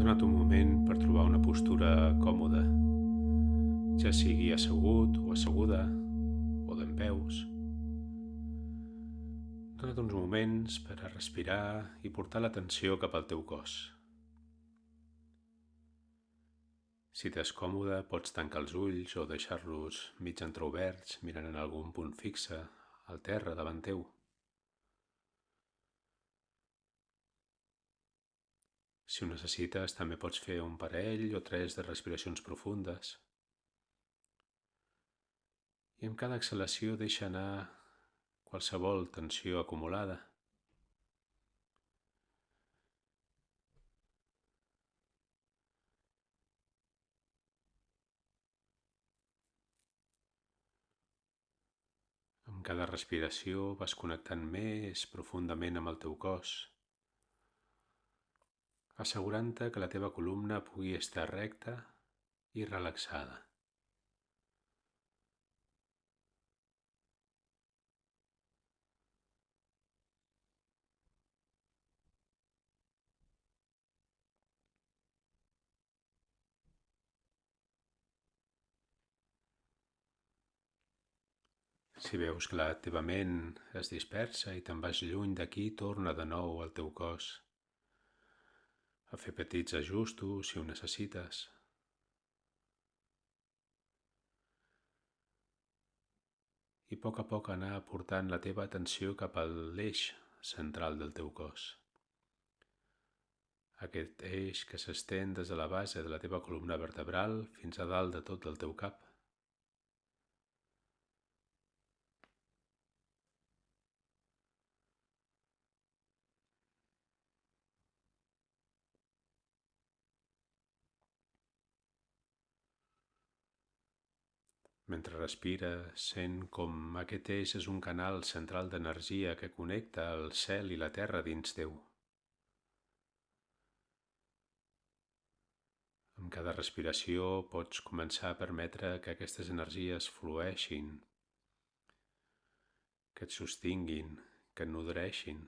Dona't un moment per trobar una postura còmoda, ja sigui assegut o asseguda o dempeus. Dona't uns moments per a respirar i portar l'atenció cap al teu cos. Si t'és còmode, pots tancar els ulls o deixar-los mig entreoberts mirant en algun punt fixe al terra davant teu. Si ho necessites, també pots fer un parell o 3 de respiracions profundes. I amb cada exhalació deixa anar qualsevol tensió acumulada. Amb cada respiració vas connectant més profundament amb el teu cos, assegurant-te que la teva columna pugui estar recta i relaxada. Si veus que la teva ment es dispersa i te'n vas lluny d'aquí, torna de nou al teu cos a fer petits ajustos si ho necessites. I a poc anar portant la teva atenció cap a l'eix central del teu cos. Aquest eix que s'estén des de la base de la teva columna vertebral fins a dalt de tot el teu cap. Mentre respires, sent com aquest eix és un canal central d'energia que connecta el cel i la terra dins teu. Amb cada respiració pots començar a permetre que aquestes energies flueixin, que et sostinguin, que et nodreixin.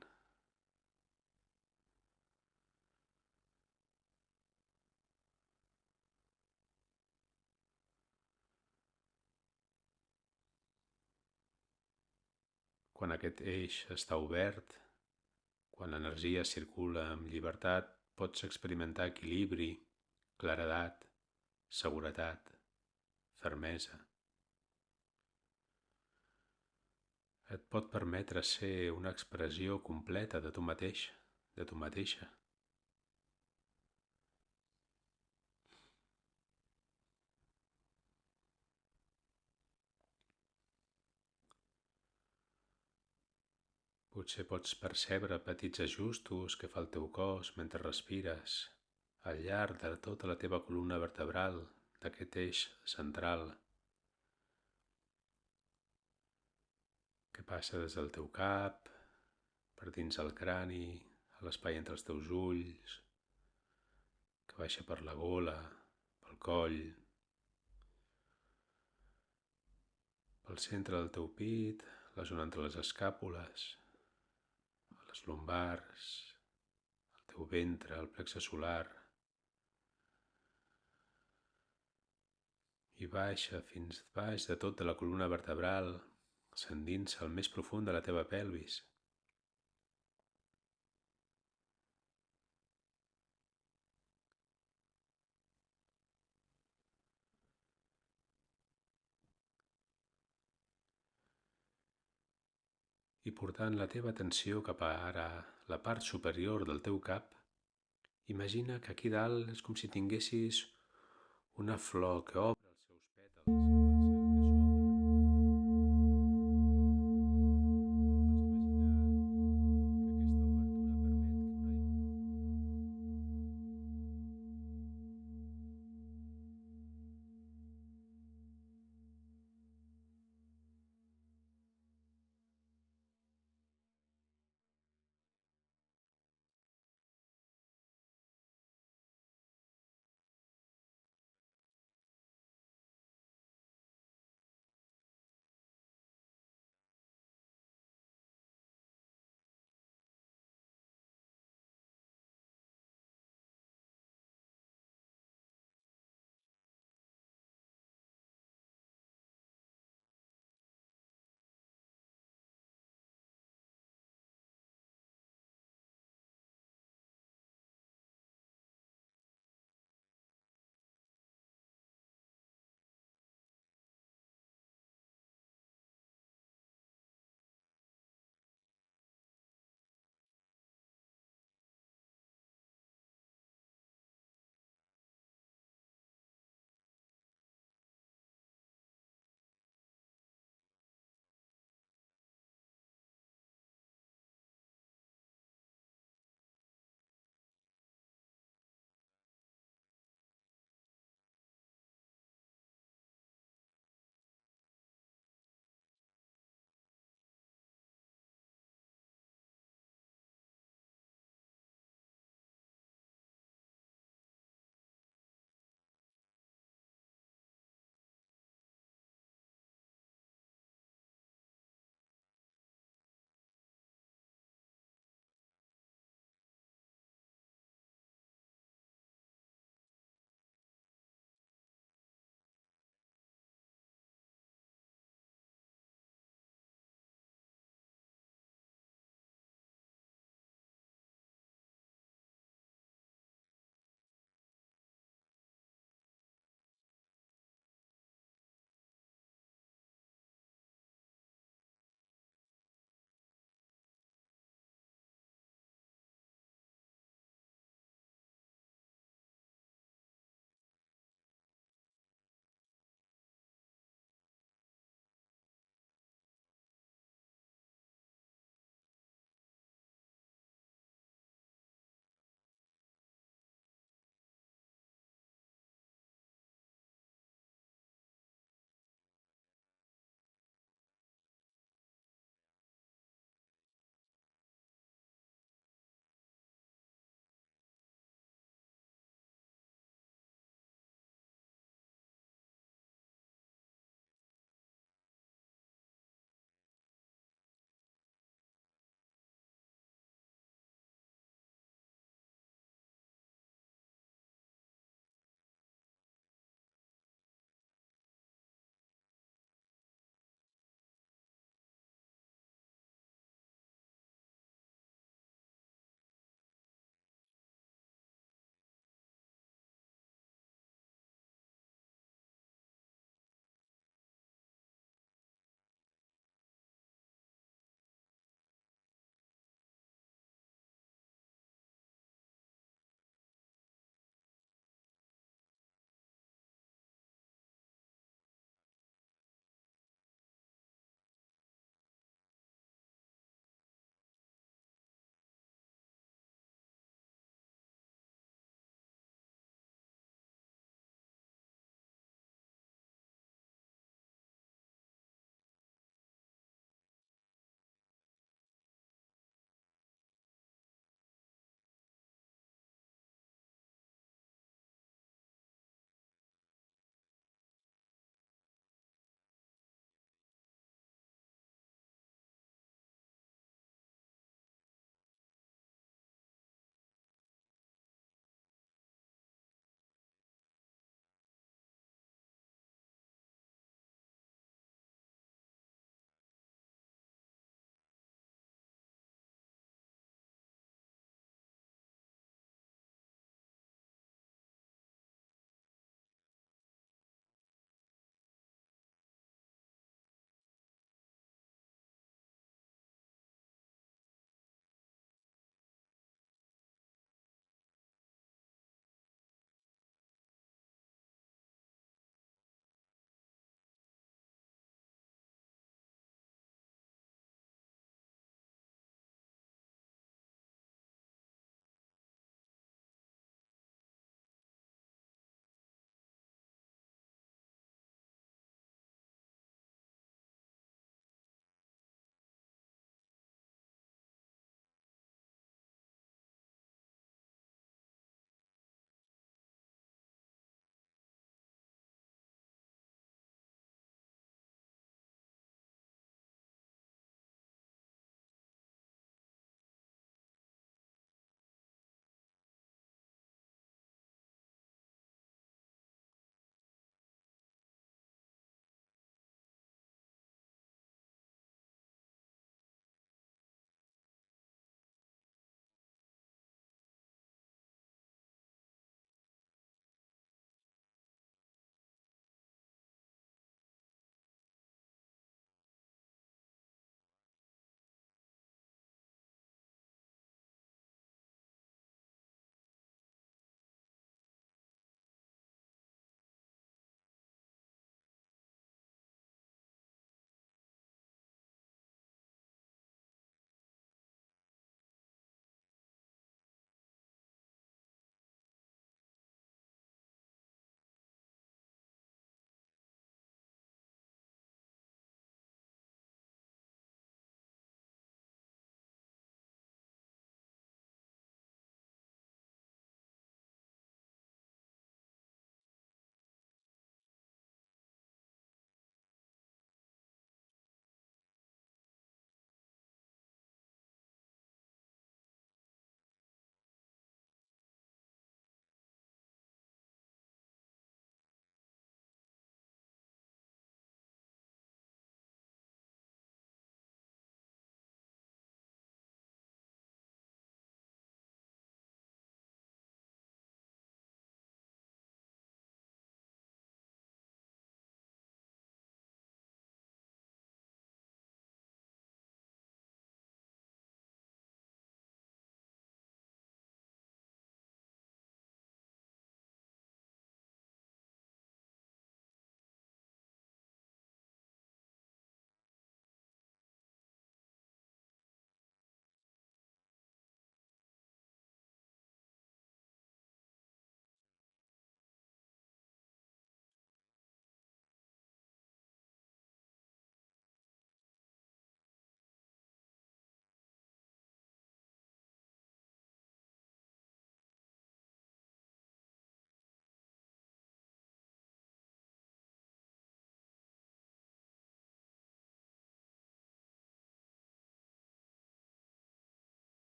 Quan aquest eix està obert, quan l'energia circula amb llibertat, pots experimentar equilibri, claredat, seguretat, fermesa. Et pot permetre ser una expressió completa de tu mateix, de tu mateixa. Potser pots percebre petits ajustos que fa el teu cos mentre respires al llarg de tota la teva columna vertebral, d'aquest eix central, que passa des del teu cap, per dins el crani, a l'espai entre els teus ulls, que baixa per la gola, pel coll, pel centre del teu pit, la zona entre les escàpules, les lumbars, el teu ventre, el plexe solar, i baixa fins baix de tot de la columna vertebral, s'endinsa al més profund de la teva pelvis. I portant la teva atenció cap a ara la part superior del teu cap, imagina que aquí dalt és com si tinguessis una flor que